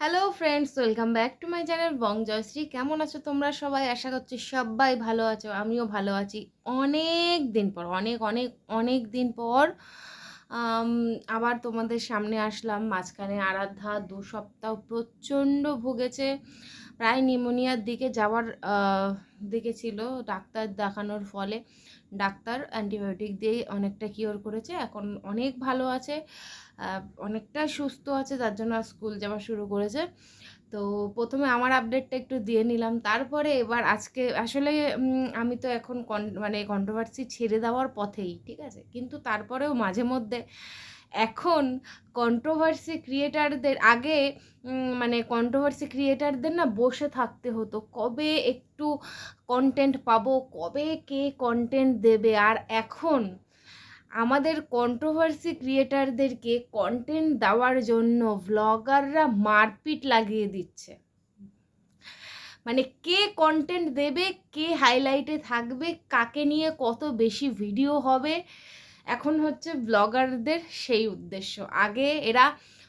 Hello friends, welcome back to my channel Bong Joyshree. কেমন আছো তোমরা সবাই? আশা করছি সবাই ভালো আছো, আমিও ভালো আছি। অনেক দিন পর অনেক অনেক অনেক দিন পর আম, আবার তোমাদের সামনে আসলাম। মাঝখানে আরাধ্যা 2 সপ্তাহ প্রচণ্ড ভুগেছে, প্রায় নিউমোনিয়ার দিকে যাওয়ার দিকে ছিল। ডাক্তার দেখানোর ফলে ডাক্তার অ্যান্টিবায়োটিক দিয়ে অনেকটা কিওর করেছে, এখন অনেক ভালো আছে, অনেকটা সুস্থ আছে, যার জন্য স্কুল যাওয়া শুরু করেছে। তো প্রথমে আমার আপডেটটা একটু দিয়ে নিলাম, তারপরে এবার আজকে আসলে আমি তো এখন মানে কন্ট্রোভার্সি ছেড়ে দেওয়ার পথেই, ঠিক আছে, কিন্তু তারপরেও মাঝে মধ্যে এখন কন্ট্রোভার্সি ক্রিয়েটারদের আগে মানে কন্ট্রোভার্সি ক্রিয়েটারদের না বসে থাকতে হতো, কবে একটু কন্টেন্ট পাবো, কবে কে কন্টেন্ট দেবে। আর এখন আমাদের কন্ট্রোভার্সি ক্রিয়েটারদেরকে কন্টেন্ট দেওয়ার জন্য ভ্লগাররা মারপিট লাগিয়ে দিচ্ছে। মানে কে কন্টেন্ট দেবে, কে হাইলাইটে থাকবে, কাকে নিয়ে কত বেশি ভিডিও হবে, এখন হচ্ছে ব্লগারদের সেই উদ্দেশ্য। আগে এরা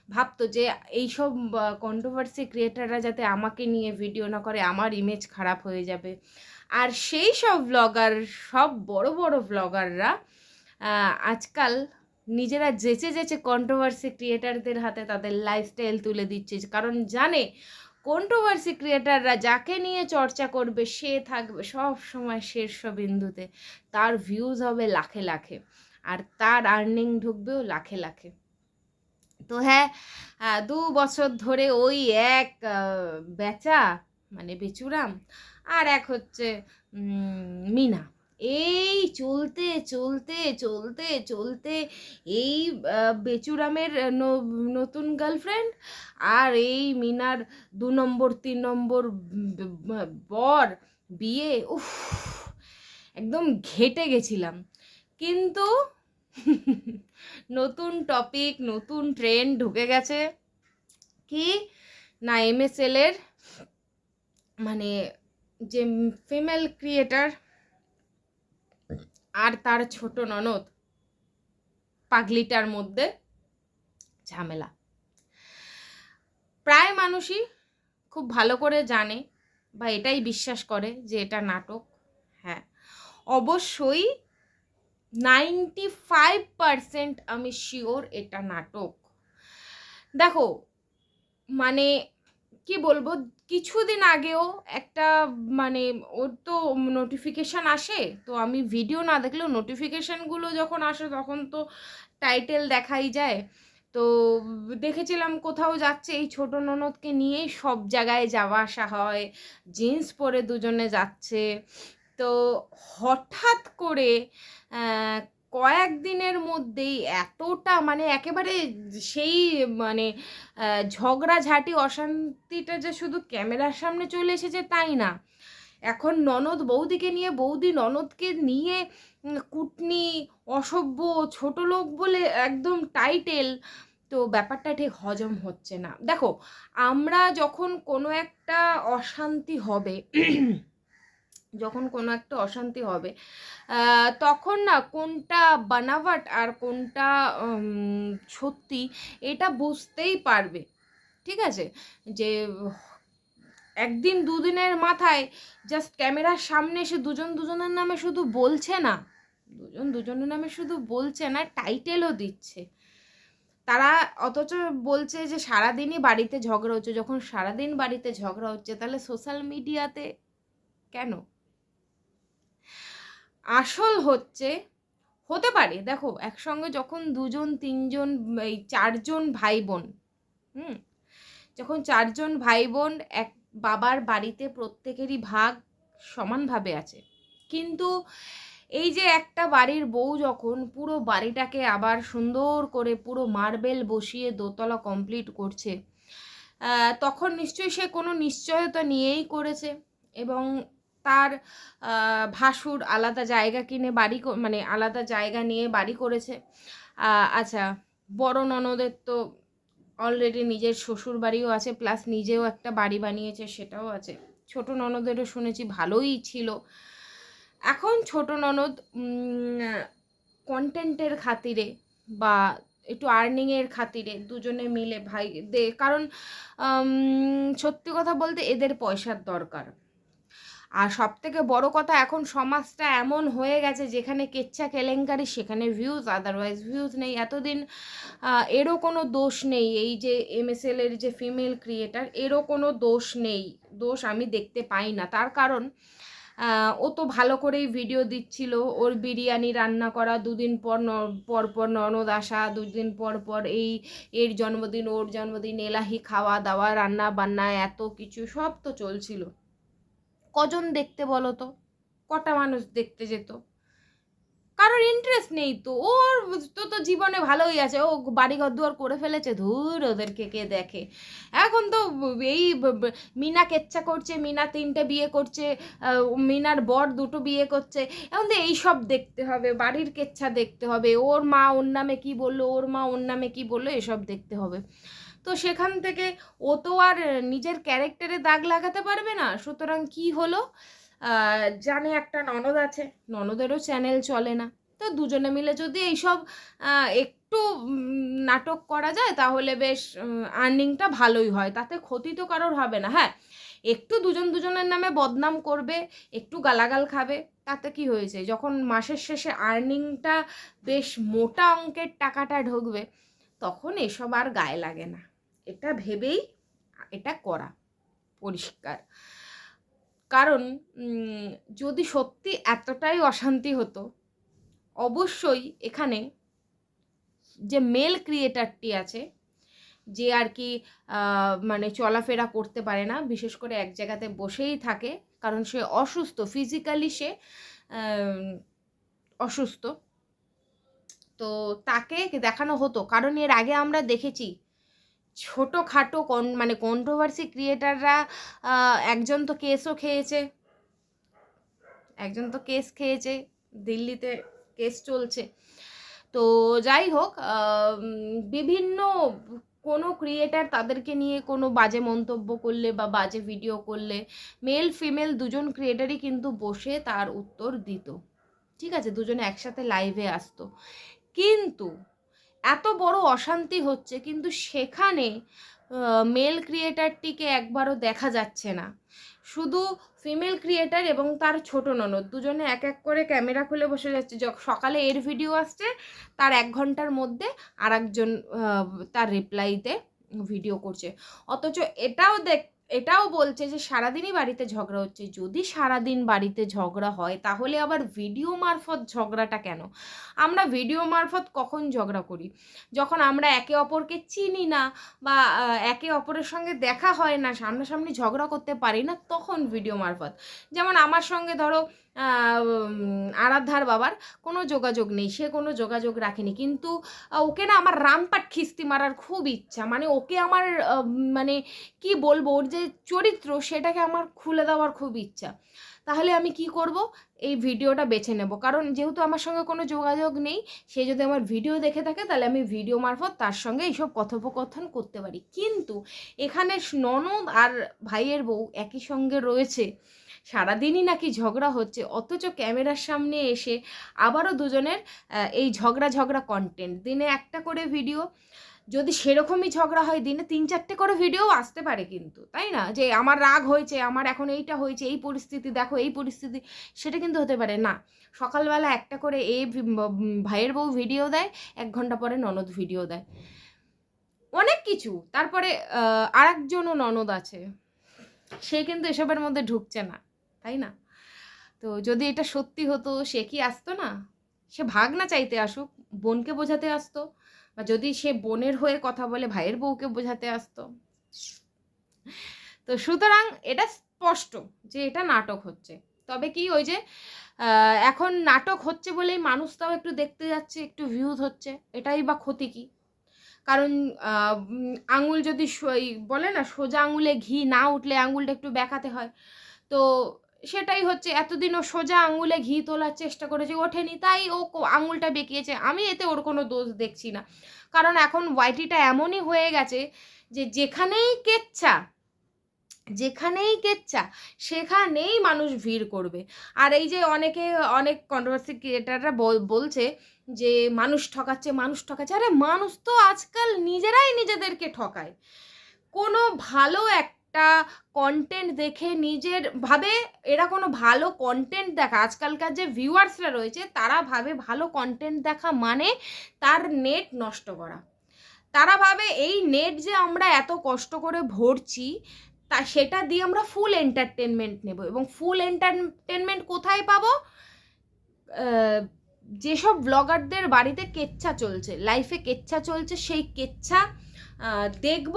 ভাবতো যে এইসব কন্ট্রোভার্সি ক্রিয়েটাররা যাতে আমাকে নিয়ে ভিডিও না করে, আমার ইমেজ খারাপ হয়ে যাবে। আর সেই সব ব্লগার, সব বড় বড় ব্লগাররা আজকাল নিজেরা যেচে যেচে কন্ট্রোভার্সি ক্রিয়েটারদের হাতে তাদের লাইফস্টাইল তুলে দিচ্ছে, কারণ জানে কন্ট্রোভার্সি ক্রিয়েটাররা যাকে নিয়ে চর্চা করবে সে থাকবে সব সময় শীর্ষবিন্দুতে, তার ভিউজ হবে লাখে লাখে, আর তার আর্নিং ঢুকবেও লাখে লাখে। তো হ্যাঁ, 2 বছর ধরে ওই এক বেচা মানে বেচুরাম, আর এক হচ্ছে মিনা, এই চলতে চলতে চলতে চলতে এই বেচুরামের নতুন গার্লফ্রেন্ড, আর এই মিনার 2 নম্বর 3 নম্বর বর বিয়ে, উফ, একদম ঘেটে গেছিলাম। কিন্তু নতুন টপিক, নতুন ট্রেন্ড ঢুকে গেছে কি না, এমএসএল এর মানে যে ফিমেল ক্রিয়েটার আর তার ছোট ননদ পাগলিটার মধ্যে ঝামেলা। প্রায় মানুষই খুব ভালো করে জানে বা এটাই বিশ্বাস করে যে এটা নাটক। হ্যাঁ, অবশ্যই 95% আমি শিওর এটা নাটক। দেখো, মানে কি বলবো, কিছুদিন আগেও একটা মানে ওর তো নোটিফিকেশান আসে, তো আমি ভিডিও না দেখলেও নোটিফিকেশানগুলো যখন আসে তখন তো টাইটেল দেখাই যায়। তো দেখেছিলাম কোথাও যাচ্ছে, এই ছোট ননদকে নিয়েই সব জায়গায় যাওয়া আসা হয়, জিন্স পরে দুজনে যাচ্ছে। তো হঠাৎ করে আহ, কয়েকদিনের মধ্যেই এতটা মানে একেবারে সেই মানে ঝগড়াঝাঁটি অশান্তিটা যে শুধু ক্যামেরার সামনে চলে এসেছে তাই না, এখন ননদ বৌদিকে নিয়ে, বৌদি ননদকে নিয়ে কুটনি, অসভ্য, ছোট লোক বলে একদম টাইটেল। তো ব্যাপারটা ঠিক হজম হচ্ছে না। দেখো, আমরা যখন কোনো একটা অশান্তি হবে যখন কোনো একটা অশান্তি হবে তখন না কোনটা বানাওয়াট আর কোনটা সত্যি এটা বুঝতেই পারবে, ঠিক আছে। যে একদিন দুদিনের মাথায় জাস্ট ক্যামেরার সামনে এসে দুজন দুজনের নামে শুধু বলছে না, দুজন দুজনের নামে শুধু বলছে না, টাইটেলও দিচ্ছে তারা, অথচ বলছে যে সারাদিনই বাড়িতে ঝগড়া হচ্ছে। যখন সারাদিন বাড়িতে ঝগড়া হচ্ছে তাহলে সোশ্যাল মিডিয়াতে কেন? আসল হচ্ছে, হতে পারে দেখো একসঙ্গে যখন দুজন তিনজন এই চারজন ভাই বোন, হুম, যখন চারজন ভাই বোন এক বাবার বাড়িতে প্রত্যেকেরই ভাগ সমানভাবে আছে, কিন্তু এই যে একটা বাড়ির বউ যখন পুরো বাড়িটাকে আবার সুন্দর করে পুরো মার্বেল বসিয়ে দোতলা কমপ্লিট করছে, তখন নিশ্চয়ই সে কোনো নিশ্চয়তা নিয়েই করেছে। এবং তার ভাসুর আলাদা জায়গা কিনে বাড়ি মানে আলাদা জায়গা নিয়ে বাড়ি করেছে। আচ্ছা, বড় ননদের তো অলরেডি নিজের শ্বশুর বাড়িও আছে, প্লাস নিজেও একটা বাড়ি বানিয়েছে, সেটাও আছে। ছোট ননদেরও শুনেছি ভালোই ছিল। এখন ছোট ননদ কন্টেন্টের খাতিরে বা একটু আর্নিংয়ের খাতিরে দুজনে মিলে ভাই কারণ সত্যি কথা বলতে এদের পয়সার দরকার। আর সবথেকে বড় কথা, এখন সমাজটা এমন হয়ে গেছে যেখানে কেচ্ছা কেলেঙ্কারি সেখানে ভিউজ, আদারওয়াইজ ভিউজ নেই। এতদিন এরও কোনো দোষ নেই, এই যে MSL এর যে ফিমেল ক্রিয়েটার, এরও কোনো দোষ নেই, দোষ আমি দেখতে পাই না। তার কারণ ও তো ভালো করেই ভিডিও দিচ্ছিল, ওর বিরিয়ানি রান্না করা, দুদিন পর পর ননদ আসা, দুদিন পর পর এর জন্মদিন, ওর জন্মদিন, এলাহি খাওয়া দাওয়া, রান্না বান্না, এত কিছু সব তো চলছিল। কজন দেখতে বলো তো, কটা মানুষ দেখতে যেত? কারোর ইন্টারেস্ট নেই তো। ওর তো জীবনে ভালোই আছে, ও বাড়ি ঘর দুয়ার করে ফেলেছে, ধুর ওদেরকে কে দেখে। এখন তো এই মিনা কেচ্ছা করছে, মিনা 3টে বিয়ে করছে, মিনার বর 2টো বিয়ে করছে, এখন তো এইসব দেখতে হবে, বাড়ির কেচ্ছা দেখতে হবে, ওর মা ওর নামে কি বললো, ওর মা ওর নামে কি বললো, এসব দেখতে হবে। তো সেখান থেকে ও তো আর নিজের ক্যারেক্টারে দাগ লাগাতে পারবে না। সুতরাং কি হলো, জানে একটা ননদ আছে, ননদেরও চ্যানেল চলে না, তো দুজনে মিলে যদি এইসব একটু নাটক করা যায় তাহলে বেশ আর্নিংটা ভালোই হয়, তাতে ক্ষতি তো কারোর হবে না। হ্যাঁ, একটু দুজনের নামে বদনাম করবে, একটু গালাগাল খাবে, তাতে কি হয়েছে? যখন মাসের শেষে আর্নিংটা বেশ মোটা অঙ্কের টাকাটা ঢুকবে, তখন এসব আর গায়ে লাগে না। এটা ভেবেই এটা করা পরিষ্কার। কারণ যদি সত্যি এতটাই অশান্তি হতো, অবশ্যই এখানে যে মেল ক্রিয়েটারটি আছে, যে আর কি মানে চলাফেরা করতে পারে না, বিশেষ করে এক জায়গাতে বসেই থাকে, কারণ সে অসুস্থ, ফিজিক্যালি সে অসুস্থ, তো তাকে দেখানো হতো। কারণ এর আগে আমরা দেখেছি ছোটোখাটো মানে কন্ট্রোভার্সি ক্রিয়েটাররা, একজন তো কেসও খেয়েছে, দিল্লিতে কেস চলছে। তো যাই হোক, বিভিন্ন কোনো ক্রিয়েটার তাদেরকে নিয়ে কোনো বাজে মন্তব্য করলে বা বাজে ভিডিও করলে, মেল ফিমেল দুজন ক্রিয়েটারই কিন্তু বসে তার উত্তর দিত, ঠিক আছে, দুজনে একসাথে লাইভে আসতো। কিন্তু এত বড় অশান্তি হচ্ছে, কিন্তু সেখানে মেল ক্রিয়েটারটিকে একবারও দেখা যাচ্ছে না। শুধু ফিমেল ক্রিয়েটার এবং তার ছোট ননদ দুজনে এক এক করে ক্যামেরা খুলে বসে যাচ্ছে। সকালে এর ভিডিও আসছে, তার 1 ঘন্টার মধ্যে আর একজন তার রিপ্লাইতে ভিডিও করছে। অথচ এটাও বলছে যে সারাদিনই বাড়িতে ঝগড়া হচ্ছে। যদি সারাদিন বাড়িতে ঝগড়া হয় তাহলে আবার ভিডিও মারফত ঝগড়াটা কেন? আমরা ভিডিও মারফত কখন ঝগড়া করি? যখন আমরা একে অপরকে চিনি না বা একে অপরের সঙ্গে দেখা হয় না, সামনাসামনি ঝগড়া করতে পারি না, তখন ভিডিও মারফত। যেমন আমার সঙ্গে ধরো আরাধ্যার বাবার কোনো যোগাযোগ নেই, সে কোনো যোগাযোগ রাখেনি, কিন্তু ওকে না আমার রামপাট খিস্তি মারার খুব ইচ্ছা। মানে ওকে আমার মানে কি বলবো, ওর যে চরিত্র সেটাকে আমার খুলে দেওয়ার খুব ইচ্ছা। তাহলে আমি কি করব, এই ভিডিওটা বেছে নেব, কারণ যেহেতু আমার সঙ্গে কোনো যোগাযোগ নেই, সে যদি আমার ভিডিও দেখে থাকে তাহলে আমি ভিডিও মারফত তার সঙ্গে এইসব কথোপকথন করতে পারি। কিন্তু এখানে ননদ আর ভাইয়ের বউ একই সঙ্গে রয়েছে, সারাদিনই নাকি ঝগড়া হচ্ছে, অথচ ক্যামেরার সামনে এসে আবারও দুজনের এই ঝগড়া কন্টেন্ট, দিনে একটা করে ভিডিও। যদি সেরকমই ঝগড়া হয় দিনে 3-4টে করে ভিডিও আসতে পারে, কিন্তু তাই না, যে আমার রাগ হয়েছে, আমার এখন এইটা হয়েছে, এই পরিস্থিতি দেখো, এই পরিস্থিতি, সেটা কিন্তু হতে পারে না। সকালবেলা একটা করে ভাইয়ের বউ ভিডিও দেয়, 1 ঘন্টা পরে ননদ ভিডিও দেয়, অনেক কিছু। তারপরে আরেকজনও ননদ আছে, সে কিন্তু এসবের মধ্যে ঢুকছে না, তাই না? তো যদি এটা সত্যি হতো, সে কি আসতো না? সে ভাগনা চাইতে আসুক, বোনকে বোঝাতে আসতো, বা যদি সে বোনের হয়ে কথা বলে ভাইয়ের বউকে বোঝাতে আসতো। তো সুতরাং এটা স্পষ্ট যে এটা নাটক হচ্ছে। তবে কি, ওই যে এখন নাটক হচ্ছে বলেই মানুষ তাও একটু দেখতে যাচ্ছে, একটু ভিউজ হচ্ছে, এটাই বা ক্ষতি কি? কারণ আঙুল যদি বলে না, সোজা আঙুলে ঘি না উঠলে আঙুলটা একটু বেঁকাতে হয়, তো সেটাই হচ্ছে। এতদিন ও সোজা আঙুলে ঘি তোলার চেষ্টা করেছে, ওঠেনি, তাই ও আঙুলটা বেঁকিয়েছে। আমি এতে ওর কোনো দোষ দেখছি না, কারণ এখন ওয়াইটিটা এমনই হয়ে গেছে যে যেখানেই কেচ্ছা যেখানেই কেচ্চা সেখানেই মানুষ ভিড় করবে। আর এই যে অনেক কন্ট্রোভার্সি ক্রিয়েটাররা বলছে যে মানুষ ঠকাচ্ছে, মানুষ ঠকাচ্ছে। আরে মানুষ তো আজকাল নিজেরাই নিজেদেরকে ঠকায়। কোনো ভালো একটা কন্টেন্ট দেখে নিজের ভাবে এরা কোনো ভালো কন্টেন্ট দেখা, আজকালকার যে ভিউয়ার্সরা রয়েছে তারা ভাবে ভালো কন্টেন্ট দেখা মানে তার নেট নষ্ট করা। তারা ভাবে এই নেট যে আমরা এত কষ্ট করে ভরছি তা সেটা দিয়ে আমরা ফুল এন্টারটেনমেন্ট নেব, এবং ফুল এন্টারটেনমেন্ট কোথায় পাবো? যেসব ব্লগারদের বাড়িতে কেচ্ছা চলছে, লাইফে কেচ্ছা চলছে, সেই কেচ্ছা দেখব,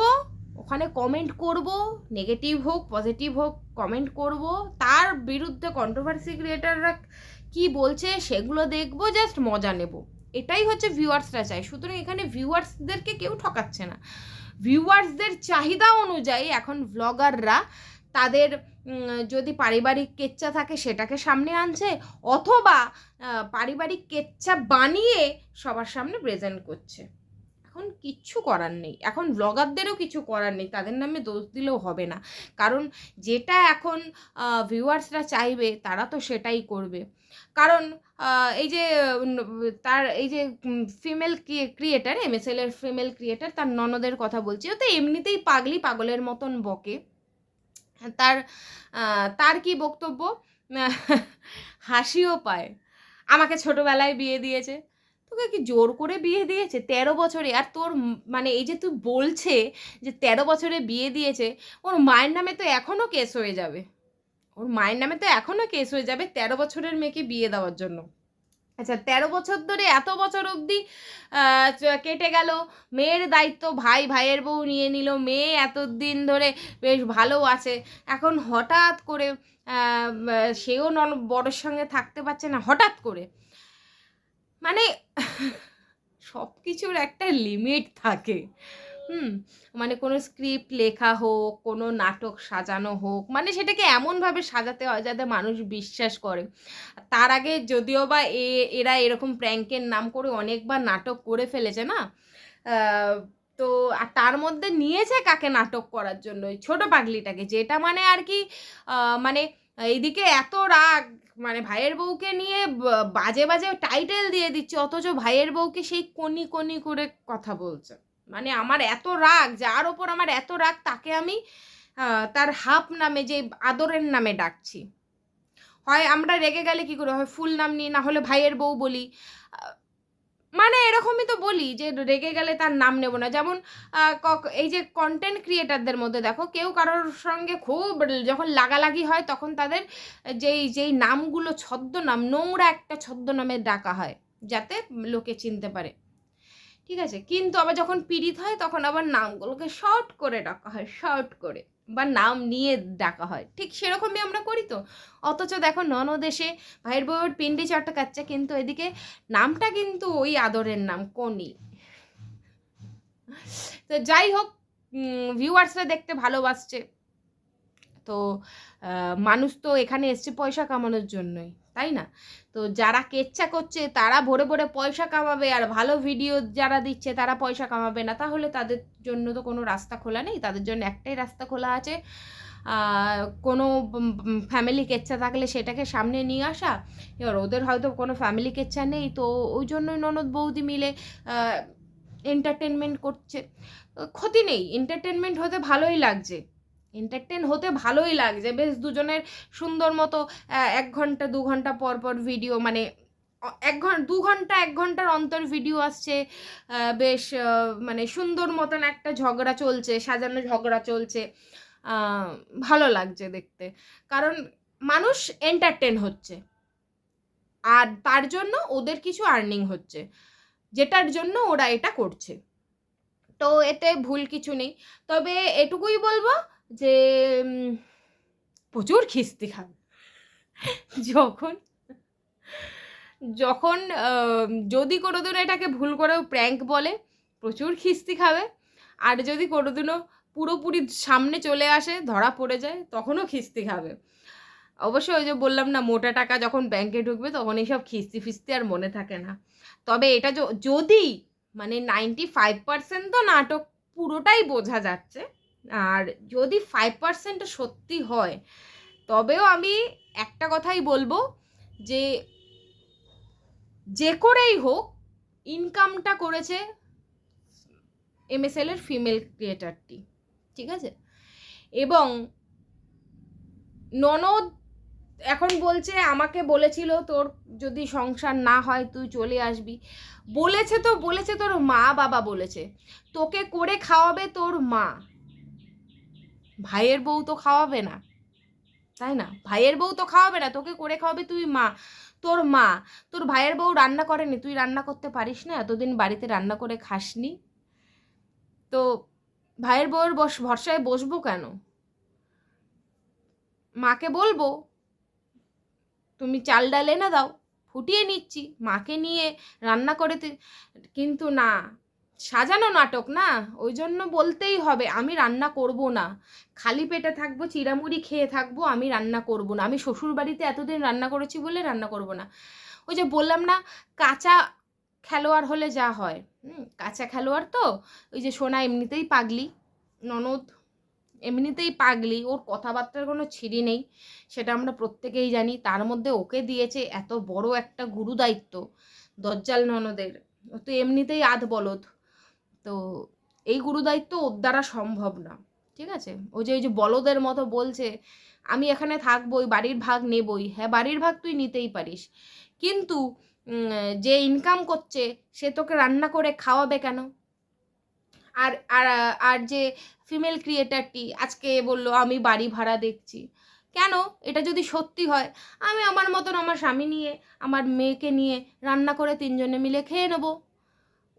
ওখানে কমেন্ট করব, নেগেটিভ হোক পজিটিভ হোক কমেন্ট করব, তার বিরুদ্ধে কন্ট্রোভার্সি ক্রিয়েটাররা কি বলছে সেগুলো দেখব, জাস্ট মজা নেব। এটাই হচ্ছে ভিউয়ার্সরা চায়। সুতরাং এখানে ভিউয়ার্সদেরকে কেউ ঠকাচ্ছে না। ভিউয়ার্সদের চাহিদা অনুযায়ী এখন ব্লগাররা তাদের যদি পারিবারিক কেচ্চা থাকে সেটাকে সামনে আনছে, অথবা পারিবারিক কেচ্চা বানিয়ে সবার সামনে প্রেজেন্ট করছে। এখন কিচ্ছু করার নেই, এখন ব্লগারদেরও কিছু করার নেই, তাদের নামে দোষ দিলেও হবে না, কারণ যেটা এখন ভিউয়ার্সরা চাইবে তারা তো সেটাই করবে। কারণ এই যে তার এই যে ফিমেল ক্রিয়েটার, MSL এর ফিমেল ক্রিয়েটার, তার ননদের কথা বলছি, ও তো এমনিতেই পাগলের মতন বকে। তার তার কি বক্তব্য, হাসিও পায়। আমাকে ছোটবেলায় বিয়ে দিয়েছে, তোকে কি জোর করে বিয়ে দিয়েছে 13 বছরে? আর তোর মানে এই যে তুই বলছে যে 13 বছরে বিয়ে দিয়েছে, ওর মায়ের নামে তো এখনও কেস হয়ে যাবে, ওর মায়ের নামে তো এখনও কেস হয়ে যাবে 13 বছরের মেয়েকে বিয়ে দেওয়ার জন্য। আচ্ছা, 13 বছর ধরে এত বছর অবধি কেটে গেল, মেয়ের দায়িত্ব ভাইয়ের বউ নিয়ে নিল, মেয়ে এতদিন ধরে বেশ ভালো আছে, এখন হঠাৎ করে সেও বড়োর সঙ্গে থাকতে পারছে না হঠাৎ করে। মানে সব কিছুর একটা লিমিট থাকে। মানে কোনো স্ক্রিপ্ট লেখা হোক, কোনো নাটক সাজানো হোক, মানে সেটাকে এমনভাবে সাজাতে হয় যাতে মানুষ বিশ্বাস করে। তার আগে যদিও বা এরা এরকম প্র্যাঙ্কের নাম করে অনেকবার নাটক করে ফেলেছে না, তো আর তার মধ্যে নিয়েছে কাকে নাটক করার জন্য? ওই ছোটো পাগলিটাকে, যেটা মানে আর কি মানে এইদিকে এত রাগ, মানে ভাইয়ের বউকে নিয়ে বাজে টাইটেল দিয়ে দিচ্ছে, অথচ ভাইয়ের বউকে সেই কনি করে কথা বলছে। মানে আমার এত রাগ, যার ওপর আমার এত রাগ তাকে আমি তার হাফ নামে, যে আদরের নামে ডাকছি। হয় আমরা রেগে গেলে কি করে হয় ফুল নাম নিই, না হলে ভাইয়ের বউ বলি, মানে এরকমই তো বলি যে রেগে গেলে তার নাম নেব না। যেমন এই যে কন্টেন্ট ক্রিয়েটারদের মধ্যে দেখো, কেউ কারোর সঙ্গে খুব যখন লাগালাগি হয় তখন তাদের যেই নামগুলো ছদ্মনাম, নোংরা একটা ছদ্মনামে ডাকা হয় যাতে লোকে চিনতে পারে, ঠিক আছে? কিন্তু আবার যখন পীড়িত হয় তখন আবার নামগুলোকে শর্ট করে ডাকা হয়, শর্ট করে, বা নাম নিয়ে ডাকা হয়। ঠিক সেরকমই আমরা করি তো। অথচ দেখো ননদ এসে ভাইয়ের বউয়ের পিন্ডি চটকাচ্ছে, কিন্তু এদিকে নামটা কিন্তু ওই আদরের নাম, কনি। তো যাই হোক, ভিউয়ার্সরা দেখতে ভালোবাসছে, তো মানুষ তো এখানে এসছে পয়সা কামানোর জন্যই, তাই না? তো যারা কেচ্ছা করছে তারা ভরে পয়সা কামাবে, আর ভালো ভিডিও যারা দিচ্ছে তারা পয়সা কামাবে না, তাহলে তাদের জন্য তো কোনো রাস্তা খোলা নেই। তাদের জন্য একটাই রাস্তা খোলা আছে, কোনো ফ্যামিলি কেচ্ছা থাকলে সেটাকে সামনে নিয়ে আসা। এবার ওদের হয়তো কোনো ফ্যামিলি কেচ্ছা নেই, তো ওই জন্যই ননদ বৌদি মিলে এন্টারটেনমেন্ট করছে। ক্ষতি নেই, এন্টারটেনমেন্ট হতে ভালোই লাগছে, বেশ দুজনের সুন্দর মতো 1 ঘন্টা 2 ঘন্টা পর ভিডিও, মানে 2 ঘন্টা 1 ঘন্টার অন্তর ভিডিও আসছে, বেশ মানে সুন্দর মতন একটা ঝগড়া চলছে, সাজানো ঝগড়া চলছে, ভালো লাগছে দেখতে, কারণ মানুষ এন্টারটেন হচ্ছে, আর তার জন্য ওদের কিছু আর্নিং হচ্ছে, যেটার জন্য ওরা এটা করছে। তো এতে ভুল কিছু নেই, তবে এটুকুই বলবো যে প্রচুর খিস্তি খাবে যখন যখন যদি কোনোদিনও এটাকে ভুল করেও প্র্যাঙ্ক বলে, প্রচুর খিস্তি খাবে। আর যদি কোনোদিনও পুরোপুরি সামনে চলে আসে, ধরা পড়ে যায়, তখনও খিস্তি খাবে। অবশ্যই ওই যে বললাম না, মোটা টাকা যখন ব্যাংকে ঢুকবে তখন এইসব খিস্তি ফিস্তি আর মনে থাকে না। তবে এটা যদি মানে 95% তো নাটক, পুরোটাই বোঝা যাচ্ছে, আর যদি 5% সত্যি হয়, তবেও আমি একটা কথাই বলবো যে যে করেই হোক ইনকামটা করেছে MSL এর ফিমেল ক্রিয়েটারটি, ঠিক আছে? এবং ননদ এখন বলছে, আমাকে বলেছিল তোর যদি সংসার না হয় তুই চলে আসবি। বলেছে তো বলেছে, তোর মা বাবা বলেছে, তোকে করে খাওয়াবে তোর মা, ভাইয়ের বউ তো খাওয়াবে না, তাই না? ভাইয়ের বউ তো খাওয়াবে না, তোকে করে খাওয়াবে তুই মা, তোর মা। তোর ভাইয়ের বউ রান্না করেনি, তুই রান্না করতে পারিস না? এতদিন বাড়িতে রান্না করে খাসনি তো ভাইয়ের বউয়ের ভরসায় বসবো কেন? মাকে বলবো তুমি চাল ডাল এনে দাও, ফুটিয়ে নিচ্ছি, মাকে নিয়ে রান্না করে। কিন্তু না, সাজানো নাটক না, ওই জন্য বলতেই হবে আমি রান্না করব না, খালি পেটে থাকবো, চিড়ামুড়ি খেয়ে থাকবো, আমি রান্না করব না। আমি শ্বশুর বাড়িতে এতদিন রান্না করেছি বলে রান্না করব না। ওই যে বললাম না, কাঁচা খেলোয়াড় হলে যা হয়, কাঁচা খেলোয়াড় তো, ওই যে সোনা এমনিতেই পাগলি, ননদ এমনিতেই পাগলি, ওর কথাবার্তার কোনো ছিঁড়ি নেই, সেটা আমরা প্রত্যেকেই জানি। তার মধ্যে ওকে দিয়েছে এত বড় একটা গুরু দায়িত্ব দজ্জাল ননদের, ও তো এমনিতেই আধ বলদ, তো এই গুরু দায়িত্ব ওর দ্বারা সম্ভব না, ঠিক আছে? ওই যে বলদের মতো বলছে আমি এখানে থাকবোই, বাড়ির ভাগ নেবই। হ্যাঁ, বাড়ির ভাগ তুই নিতেই পারিস, কিন্তু যে ইনকাম করছে সে তোকে রান্না করে খাওয়াবে কেন? আর আর আর যে ফিমেল ক্রিয়েটারটি আজকে বললো আমি বাড়ি ভাড়া দেখছি, কেন? এটা যদি সত্যি হয়, আমি আমার মতন আমার স্বামী নিয়ে, আমার মেয়েকে নিয়ে রান্না করে 3জনে মিলে খেয়ে নেবো।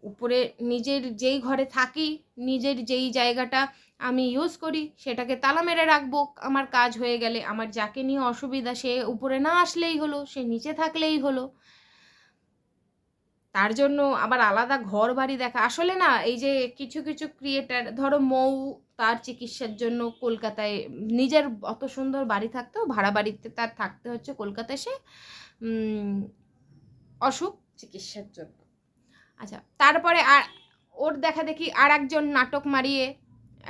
উপরে নিজের যেই ঘরে থাকি, নিজের যেই জায়গাটা আমি ইউজ করি, সেটাকে তালা মেরে রাখবো। আমার কাজ হয়ে গেলে আমার যাকে নিয়ে অসুবিধা, সে উপরে না আসলেই হলো, সে নিচে থাকলেই হলো। তার জন্য আবার আলাদা ঘর বাড়ি দেখা, আসলে না, এই যে কিছু কিছু ক্রিয়েটার, ধরো মৌ, তার চিকিৎসার জন্য কলকাতায়, নিজের অত সুন্দর বাড়ি থাকতেও ভাড়া বাড়িতে তার থাকতে হচ্ছে কলকাতায়, সে অসুখ চিকিৎসার জন্য। আচ্ছা, তারপরে আর ওর দেখা দেখি আর একজন নাটক মারিয়ে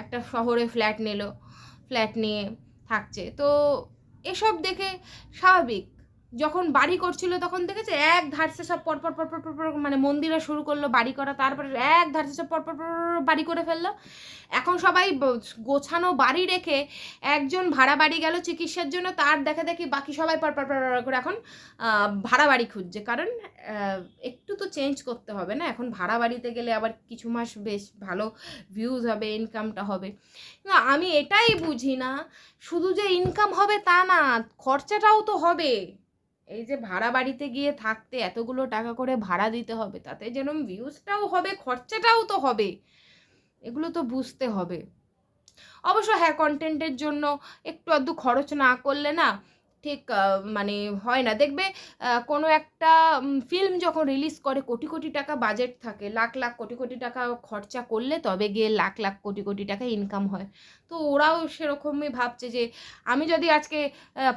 একটা শহরে ফ্ল্যাট নিল, ফ্ল্যাট নিয়ে থাকছে। তো এসব দেখে স্বাভাবিক, যখন বাড়ি করছিল তখন দেখেছে এক ধারসে সব পরপর পরপর পরপর, মানে মন্দিরে শুরু করলো বাড়ি করা, তারপরে এক ধারসে সব পরপর বাড়ি করে ফেললো। এখন সবাই গোছানো বাড়ি রেখে একজন ভাড়া বাড়ি গেল চিকিৎসার জন্য, তার দেখা দেখি বাকি সবাই পরপর করে এখন ভাড়া বাড়ি খুঁজছে, কারণ একটু তো চেঞ্জ করতে হবে না? এখন ভাড়া বাড়িতে গেলে আবার কিছু মাস বেশ ভালো ভিউজ হবে, ইনকামটা হবে। না, আমি এটাই বুঝি না, শুধু যে ইনকাম হবে তা না, খরচাটাও তো হবে। এই যে ভাড়া বাড়িতে গিয়ে থাকতে এতগুলো টাকা করে ভাড়া দিতে হবে, তাতে যেরকম ভিউজটাও হবে, খরচাটাও তো হবে, এগুলো তো বুঝতে হবে। অবশ্য হ্যাঁ, কন্টেন্টের জন্য একটু আধটু খরচ না করলে না ঠিক মানে হয় না। দেখবে কোনো একটা ফিল্ম যখন রিলিজ করে, কোটি কোটি টাকা বাজেট থাকে, লাখ লাখ কোটি কোটি টাকা খরচা করলে তবে গিয়ে লাখ লাখ কোটি কোটি টাকা ইনকাম হয়। তো ওরাও সেরকমই ভাবছে যে আমি যদি আজকে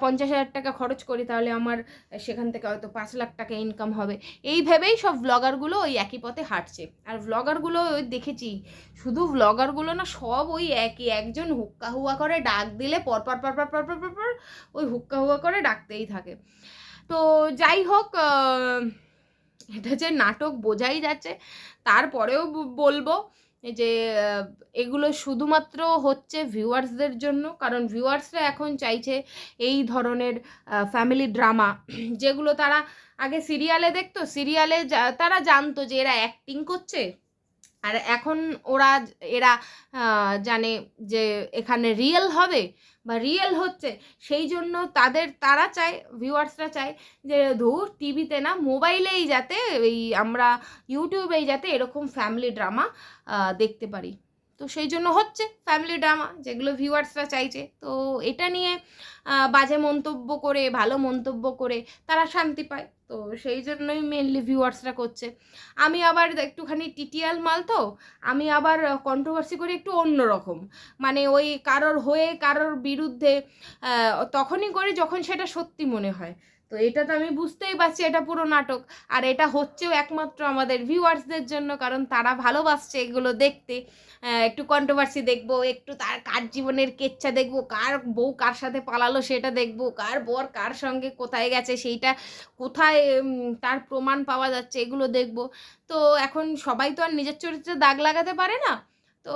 50,000 টাকা খরচ করি, তাহলে আমার সেখান থেকে হয়তো 5 লাখ টাকা ইনকাম হবে। এই ভেবেই সব ব্লগারগুলো ওই একই পথে হাঁটছে। আর ব্লগারগুলো ওই দেখেছি, শুধু ব্লগারগুলো না, সব ওই একই, একজন হুক্কা হুয়া করে ডাক দিলে পরপর পরপর পরপর পরপর ওই হুক্কা হুয়া করে ডাকতেই থাকে। তো যাই হোক, এটা যে নাটক বোঝাই যাচ্ছে। তারপরেও বলবো যে এগুলো শুধুমাত্র হচ্ছে ভিউয়ার্সদের জন্য, কারণ ভিউয়ার্সরা এখন চাইছে এই ধরনের ফ্যামিলি ড্রামা, যেগুলো তারা আগে সিরিয়ালে দেখতো, সিরিয়ালে তারা জানতো যে এরা অ্যাক্টিং করছে, আর এখন এরা জানে যে এখানে রিয়েল হবে বা রিয়েল হচ্ছে। সেই জন্য তারা চায়, ভিউয়ার্সরা চায় যে ধুর, টিভিতে না, মোবাইলেই যাতে এই আমরা ইউটিউবেই যাতে এরকম ফ্যামিলি ড্রামা দেখতে পারি। তো সেই জন্য হচ্ছে ফ্যামিলি ড্রামা, যেগুলো ভিউয়ার্সরা চাইছে। তো এটা নিয়ে বাজে মন্তব্য করে, ভালো মন্তব্য করে তারা শান্তি পায়, তো সেই জন্যই মেনলি ভিউয়ার্সরা করছে। আমি আবার একটুখানি টিটিএল মাল, তো আমি আবার কন্ট্রোভার্সি করি একটু অন্যরকম, মানে ওই কারোর হয়ে কারোর বিরুদ্ধে তখনই করি যখন সেটা সত্যি মনে হয়। তো এটা তো আমি বুঝতেই পারছি এটা পুরো নাটক, আর এটা হচ্ছেও একমাত্র আমাদের ভিউয়ার্সদের জন্য, কারণ তারা ভালোবাসছে এগুলো দেখতে। একটু কন্ট্রোভার্সি দেখবো, একটু কার জীবনের কেচ্ছা দেখবো, কার বউ কার সাথে পালালো সেটা দেখবো, কার বর কার সঙ্গে কোথায় গেছে সেইটা, কোথায় তার প্রমাণ পাওয়া যাচ্ছে এগুলো দেখবো। তো এখন সবাই তো আর নিজের চরিত্রে দাগ লাগাতে পারে না। তো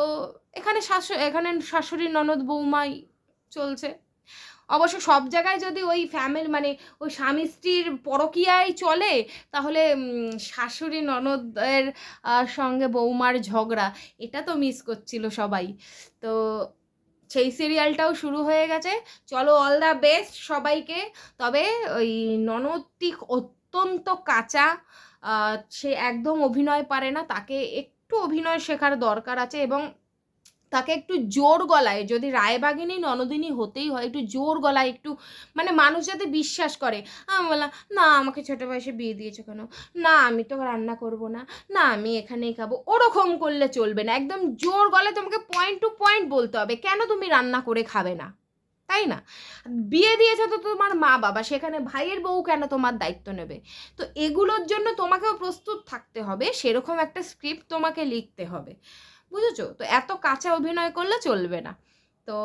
এখানে এখানে শাশুড়ি ননদ বৌমাই চলছে। অবশ্য সব জায়গায় যদি ওই ফ্যামিলি মানে ওই স্বামী স্ত্রীর পরকীয়াই চলে, তাহলে শাশুড়ি ননদের সঙ্গে বৌমার ঝগড়া এটা তো মিস করছিল সবাই। তো সেই সিরিয়ালটাও শুরু হয়ে গেছে। চলো, অল দ্য বেস্ট সবাইকে। তবে ওই ননদটি অত্যন্ত কাঁচা, সে একদম অভিনয় পারে না, তাকে একটু অভিনয় শেখার দরকার আছে, এবং তাকে একটু জোর গলায়, যদি রায়বাগিনী ননদিনী হতেই হয়, একটু জোর গলায়, একটু মানে মানুষ যাতে বিশ্বাস করে। আমি বললাম, না আমাকে ছোটো বয়সে বিয়ে দিয়েছো কেন, না আমি তো রান্না করব না, না আমি এখানেই খাবো, ওরকম করলে চলবে না। একদম জোর গলায় তোমাকে পয়েন্ট টু পয়েন্ট বলতে হবে কেন তুমি রান্না করে খাবে না, তাই না? বিয়ে দিয়েছে তো তোমার মা বাবা, সেখানে ভাইয়ের বউ কেন তোমার দায়িত্ব নেবে? তো এগুলোর জন্য তোমাকেও প্রস্তুত থাকতে হবে, সেরকম একটা স্ক্রিপ্ট তোমাকে লিখতে হবে, বুঝেছো? তো এত কাঁচা অভিনয় করলে চলবে না। তো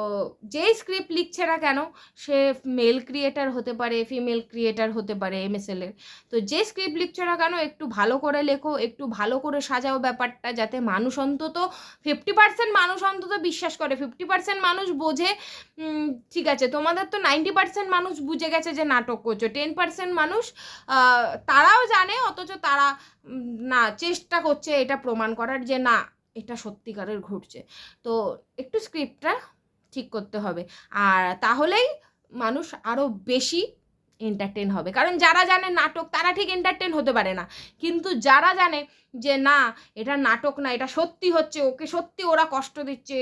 যেই স্ক্রিপ্ট লিখছে না কেন, সে মেল ক্রিয়েটার হতে পারে, ফিমেল ক্রিয়েটার হতে পারে এমএসএলের। তো যে স্ক্রিপ্ট লিখছে না কেন, একটু ভালো করে লেখো, একটু ভালো করে সাজাও ব্যাপারটা, যাতে মানুষ অন্তত 50% মানুষ অন্তত বিশ্বাস করে, 50% মানুষ বোঝে। ঠিক আছে, তোমাদের তো 90% মানুষ বুঝে গেছে যে নাটক করছো, 10% মানুষ তারাও জানে, অথচ তারা না চেষ্টা করছে এটা প্রমাণ করার যে না এটা সত্যিকারের ঘটছে। তো একটু স্ক্রিপ্টটা ঠিক করতে হবে, আর তাহলেই মানুষ আরও বেশি এন্টারটেন হবে। কারণ যারা জানে নাটক তারা ঠিক এন্টারটেন হতে পারে না, কিন্তু যারা জানে যে না এটা নাটক না, এটা সত্যি হচ্ছে, ওকে সত্যি ওরা কষ্ট দিচ্ছে,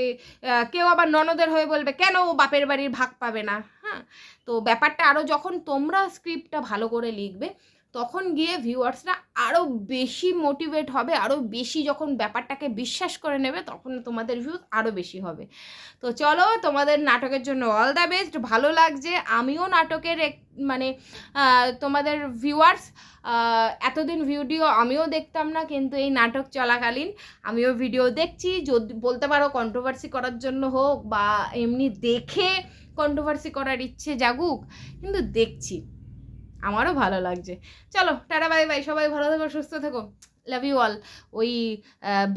কেউ আবার ননদের হয়ে বলবে কেন ও বাপের বাড়ির ভাগ পাবে না, হ্যাঁ। তো ব্যাপারটা আরও যখন তোমরা স্ক্রিপ্টটা ভালো করে লিখবে, তখন গিয়ে ভিউয়ার্সরা আরও বেশি মোটিভেট হবে, আরও বেশি যখন ব্যাপারটাকে বিশ্বাস করে নেবে, তখন তোমাদের ভিউজ আরও বেশি হবে। তো চলো, তোমাদের নাটকের জন্য অল দ্য বেস্ট। ভালো লাগছে, আমিও নাটকের মানে তোমাদের ভিউয়ার্স, এতদিন ভিডিও আমিও দেখতাম না, কিন্তু এই নাটক চলাকালীন আমিও ভিডিও দেখছি। যদি বলতে পারো কন্ট্রোভার্সি করার জন্য হোক, বা এমনি দেখে কন্ট্রোভার্সি করার ইচ্ছে জাগুক, কিন্তু দেখছি, আমারও ভালো লাগছে। চলো, টাটা, বাই বাই, সবাই ভালো থেকো, সুস্থ থেকো, লাভ ইউ অল। ওই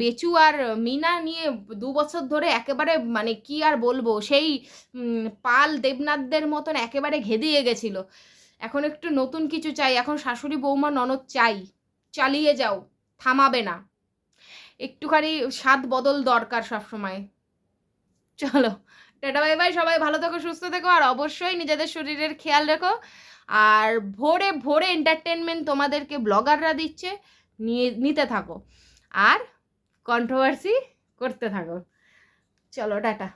বেচু আর মিনা নিয়ে 2 বছর ধরে একেবারে মানে কি আর বলবো, সেই পাল দেবনাথদের মতন একেবারে ঘেদিয়ে গেছিলো। এখন একটু নতুন কিছু চাই, এখন শাশুড়ি বৌমা ননদ চাই, চালিয়ে যাও, থামাবে না, একটুখানি স্বাদ বদল দরকার সবসময়। চলো, টাটা, বাই বাই, সবাই ভালো থেকো, সুস্থ থেকো, আর অবশ্যই নিজেদের শরীরের খেয়াল রেখো। আর ভোরে ভোরে এন্টারটেনমেন্ট তোমাদেরকে ব্লগাররা দিচ্ছে, নিতে থাকো, আর কন্ট্রোভার্সি করতে থাকো। চলো, টাটা।